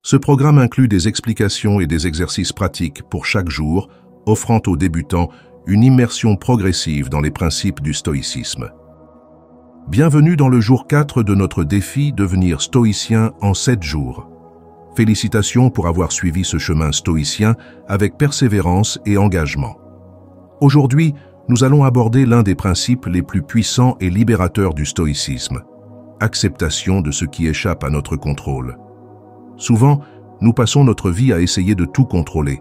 Ce programme inclut des explications et des exercices pratiques pour chaque jour, offrant aux débutants une immersion progressive dans les principes du stoïcisme. Bienvenue dans le jour 4 de notre défi Devenir stoïcien en 7 jours. Félicitations pour avoir suivi ce chemin stoïcien avec persévérance et engagement. Aujourd'hui, nous allons aborder l'un des principes les plus puissants et libérateurs du stoïcisme, acceptation de ce qui échappe à notre contrôle. Souvent, nous passons notre vie à essayer de tout contrôler,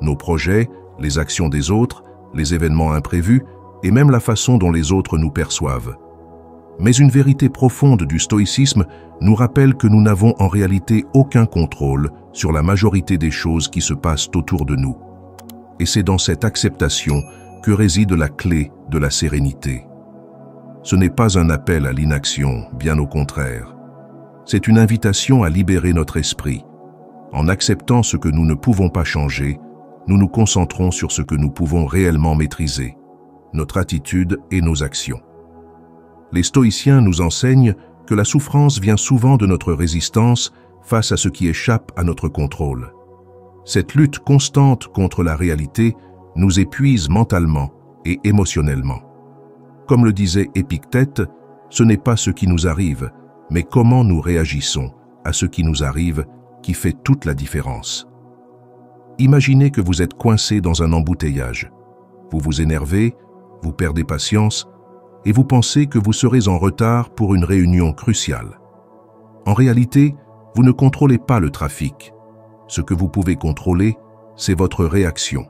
nos projets, les actions des autres, les événements imprévus et même la façon dont les autres nous perçoivent. Mais une vérité profonde du stoïcisme nous rappelle que nous n'avons en réalité aucun contrôle sur la majorité des choses qui se passent autour de nous. Et c'est dans cette acceptation que réside la clé de la sérénité. Ce n'est pas un appel à l'inaction, bien au contraire. C'est une invitation à libérer notre esprit. En acceptant ce que nous ne pouvons pas changer, nous nous concentrons sur ce que nous pouvons réellement maîtriser, notre attitude et nos actions. Les stoïciens nous enseignent que la souffrance vient souvent de notre résistance face à ce qui échappe à notre contrôle. Cette lutte constante contre la réalité nous épuise mentalement et émotionnellement. Comme le disait Épictète, ce n'est pas ce qui nous arrive, mais comment nous réagissons à ce qui nous arrive qui fait toute la différence. Imaginez que vous êtes coincé dans un embouteillage. Vous vous énervez, vous perdez patience, et vous pensez que vous serez en retard pour une réunion cruciale. En réalité, vous ne contrôlez pas le trafic. Ce que vous pouvez contrôler, c'est votre réaction.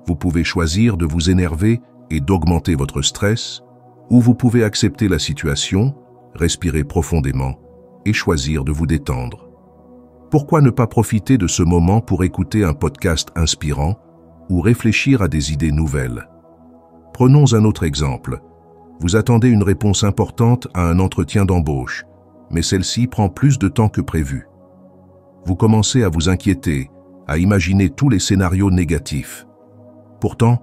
Vous pouvez choisir de vous énerver et d'augmenter votre stress, ou vous pouvez accepter la situation, respirer profondément et choisir de vous détendre. Pourquoi ne pas profiter de ce moment pour écouter un podcast inspirant ou réfléchir à des idées nouvelles? Prenons un autre exemple. Vous attendez une réponse importante à un entretien d'embauche, mais celle-ci prend plus de temps que prévu. Vous commencez à vous inquiéter, à imaginer tous les scénarios négatifs. Pourtant,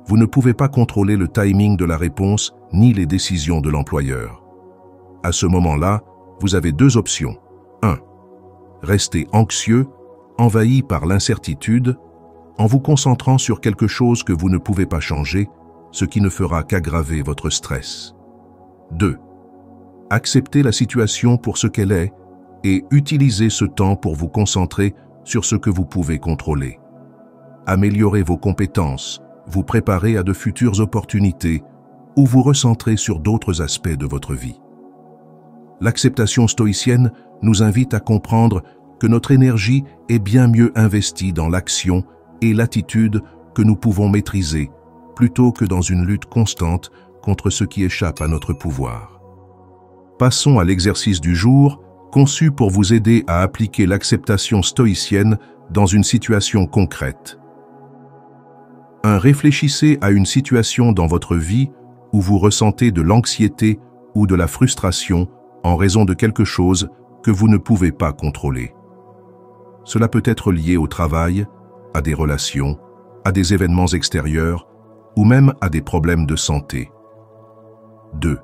vous ne pouvez pas contrôler le timing de la réponse ni les décisions de l'employeur. À ce moment-là, vous avez deux options. 1. Rester anxieux, envahi par l'incertitude, en vous concentrant sur quelque chose que vous ne pouvez pas changer, ce qui ne fera qu'aggraver votre stress. 2. Accepter la situation pour ce qu'elle est et utiliser ce temps pour vous concentrer sur ce que vous pouvez contrôler. Améliorer vos compétences, vous préparer à de futures opportunités ou vous recentrer sur d'autres aspects de votre vie. L'acceptation stoïcienne nous invite à comprendre que notre énergie est bien mieux investie dans l'action et l'attitude que nous pouvons maîtriser, plutôt que dans une lutte constante contre ce qui échappe à notre pouvoir. Passons à l'exercice du jour, conçu pour vous aider à appliquer l'acceptation stoïcienne dans une situation concrète. 1. Réfléchissez à une situation dans votre vie où vous ressentez de l'anxiété ou de la frustration en raison de quelque chose que vous ne pouvez pas contrôler. Cela peut être lié au travail, à des relations, à des événements extérieurs ou même à des problèmes de santé. 2.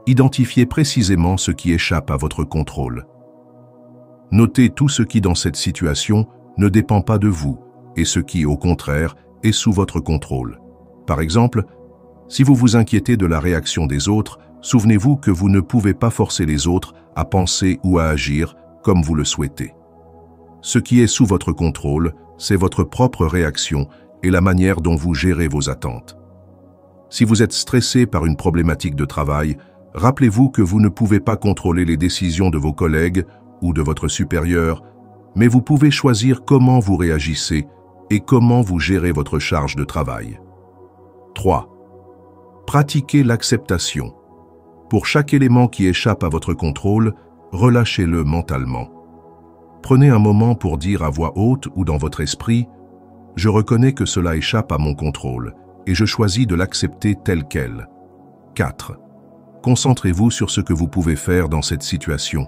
Identifiez précisément ce qui échappe à votre contrôle. Notez tout ce qui dans cette situation ne dépend pas de vous et ce qui, au contraire, est sous votre contrôle. Par exemple, si vous vous inquiétez de la réaction des autres, souvenez-vous que vous ne pouvez pas forcer les autres à penser ou à agir comme vous le souhaitez. Ce qui est sous votre contrôle, c'est votre propre réaction et la manière dont vous gérez vos attentes. Si vous êtes stressé par une problématique de travail, rappelez-vous que vous ne pouvez pas contrôler les décisions de vos collègues ou de votre supérieur, mais vous pouvez choisir comment vous réagissez et comment vous gérez votre charge de travail. 3. Pratiquez l'acceptation. Pour chaque élément qui échappe à votre contrôle, relâchez-le mentalement. Prenez un moment pour dire à voix haute ou dans votre esprit « Je reconnais que cela échappe à mon contrôle et je choisis de l'accepter tel quel. » 4. Concentrez-vous sur ce que vous pouvez faire dans cette situation.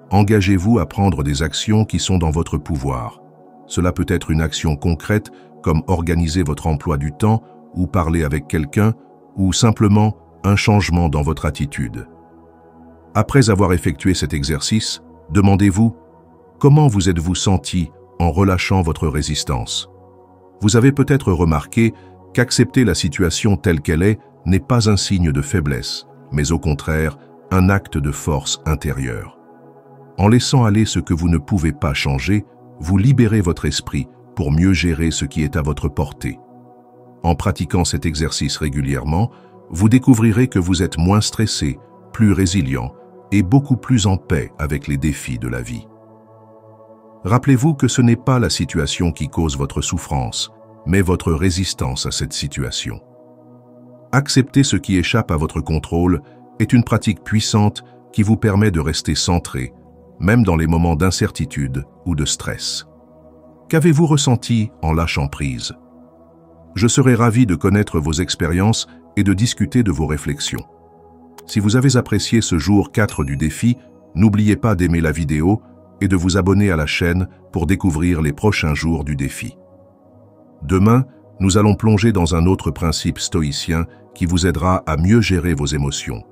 Engagez-vous à prendre des actions qui sont dans votre pouvoir. Cela peut être une action concrète comme organiser votre emploi du temps ou parler avec quelqu'un ou simplement un changement dans votre attitude. Après avoir effectué cet exercice, demandez-vous Comment vous êtes-vous senti en relâchant votre résistance? Vous avez peut-être remarqué qu'accepter la situation telle qu'elle est n'est pas un signe de faiblesse, mais au contraire, un acte de force intérieure. En laissant aller ce que vous ne pouvez pas changer, vous libérez votre esprit pour mieux gérer ce qui est à votre portée. En pratiquant cet exercice régulièrement, vous découvrirez que vous êtes moins stressé, plus résilient et beaucoup plus en paix avec les défis de la vie. Rappelez-vous que ce n'est pas la situation qui cause votre souffrance, mais votre résistance à cette situation. Accepter ce qui échappe à votre contrôle est une pratique puissante qui vous permet de rester centré, même dans les moments d'incertitude ou de stress. Qu'avez-vous ressenti en lâchant prise? Je serais ravi de connaître vos expériences et de discuter de vos réflexions. Si vous avez apprécié ce jour 4 du défi, n'oubliez pas d'aimer la vidéo et de vous abonner à la chaîne pour découvrir les prochains jours du défi. Demain, nous allons plonger dans un autre principe stoïcien qui vous aidera à mieux gérer vos émotions.